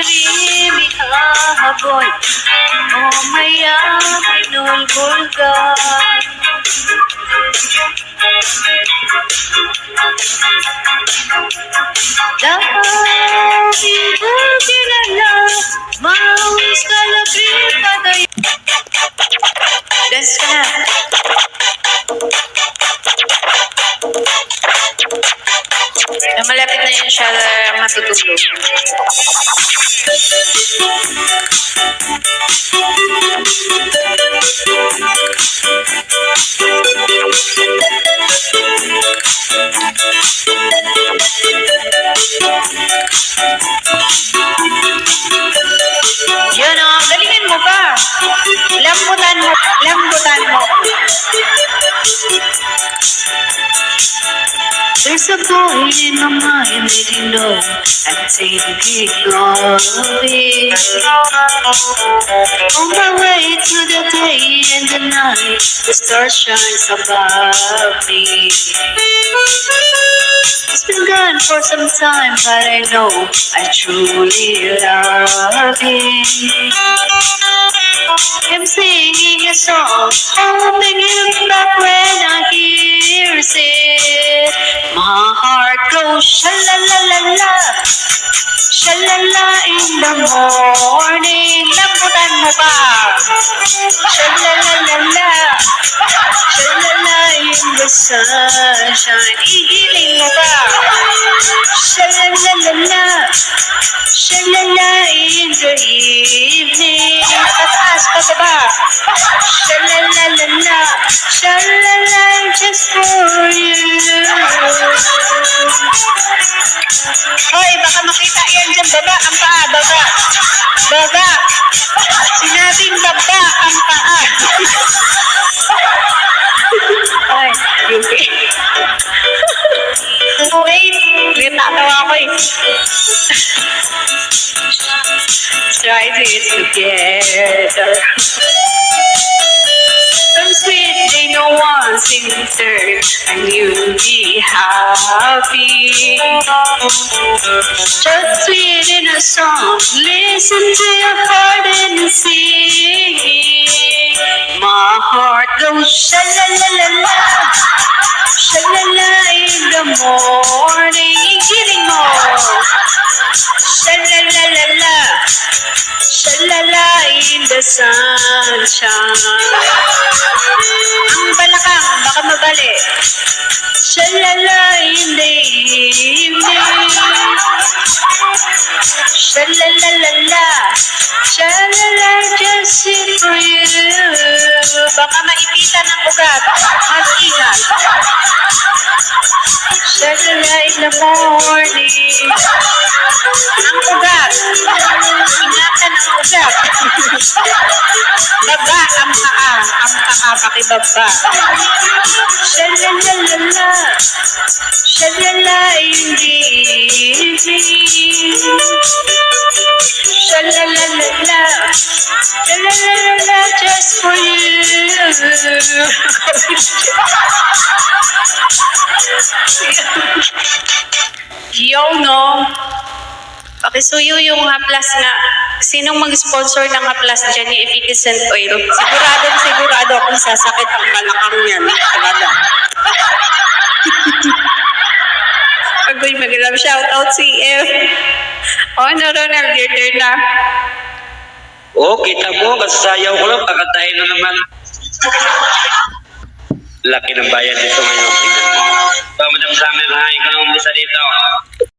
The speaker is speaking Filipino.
dilim ihahabol o mayaman nulbulgan. Dahil ko kilala, mawis kalabit patay. Dance ka na. Malapit na yun siya matutulog. Yun o, galingan mo pa. Lambutan mo. Lambutan mo. There's a boy in my mind that you know I'm thinking of it. On my way to the day and the night, the star shines above me. It's been gone for some time, but I know I truly love him. I'm singing a song, hoping he'll back when I hear it. My heart goes sha-la-la-la-la, sha-la-la in the morning. Lambutan mo pa. Sha-la-la-la-la, sha-la-la in the sunshine. Ihiling mo pa. Sha-la-la-la-la, sha-la-la in the evening. Pataas, pataba. Sha-la-la-la-la, sha-la-la just for you. Hoy, baka makita yan dyan. Baba ang paa, baba. Baba. Sinabing baba ang paa. Ay, Yuki. Wait, natawa ako eh. Try it together. Some sweet day no one sings third, and you'll be happy. Just sweet in a song, listen to your heart and sing. My heart goes sha-la-la-la-la, sha-la-la in the morning. Ikiling mo. Sha-la-la-la-la, sha-la-la in the sunshine. Ang balakang, baka mabali. Sha-la-la in the evening. Sha-la-la-la-la, sha-la-la just for you. Baka maipitan ang ugat. Mag-ingat. Sha-la-la in the morning. Ang ugat. Ingatan ang ugat. Baba ang paa. Ang paa pakibaba. Sha-la-la-la-la, sha-la-la in the evening. Sha-la-la-la-la, sha-la-la-la-la just for you. Yo, no? Pakisuyo yung haplas na. Sinong mag-sponsor ng haplas dyan ni Efficient Oil? Sigurado akong sasakit ang balakang yan. Talaga. Agoy, mag-love shoutout CF. Oh, no, Ronald, your turn na. Oh, kita mo, kasayaw ko lang, pakatayin na naman. Laki ng bayan dito ngayon. So, Madam Summer, ha, ikaw naman bisa dito.